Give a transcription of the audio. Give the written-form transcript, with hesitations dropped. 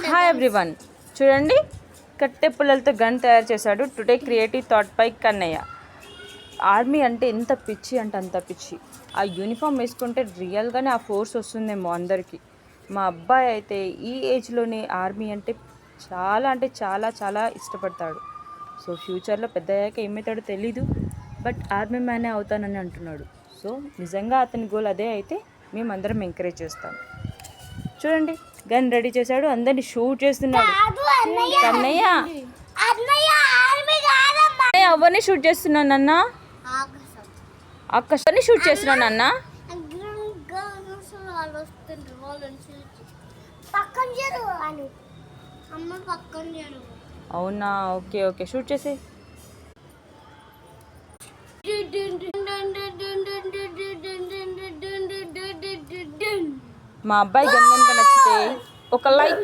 Hi everyone, చూడండి కట్టె పుల్లలతో gun తయారు చేశాడు. Today creative taught by Kannayya. Army అంటే ఎంత పిచ్చి అంటే అంత పిచ్చి. ఆ యూనిఫామ్ వేసుకుంటే రియల్గానే ఆ ఫోర్స్ వస్తుందేమో అందరికీ. మా అబ్బాయి అయితే ఈ ఏజ్లోనే ఆర్మీ అంటే చాలా చాలా ఇష్టపడతాడు. సో ఫ్యూచర్లో పెద్ద అయ్యాక ఏమవుతాడో తెలీదు, బట్ ఆర్మీ మ్యానే అవుతానని అంటున్నాడు. సో నిజంగా అతని గోల్ అదే అయితే మేమందరం ఎంకరేజ్ చేస్తాం. చూడండి గన్ రెడీ చేశాడు, అందరిని షూట్ చేస్తున్నాడు. కన్నయ్య ఎవరిని షూట్ చేస్తున్నాను అన్న? అక్కని షూట్ చేస్తున్నాను అన్న. అవునా, ఓకే ఓకే, షూట్ చేసే. మా అబ్బాయి గన్ కనుక నచ్చితే ఒక లైక్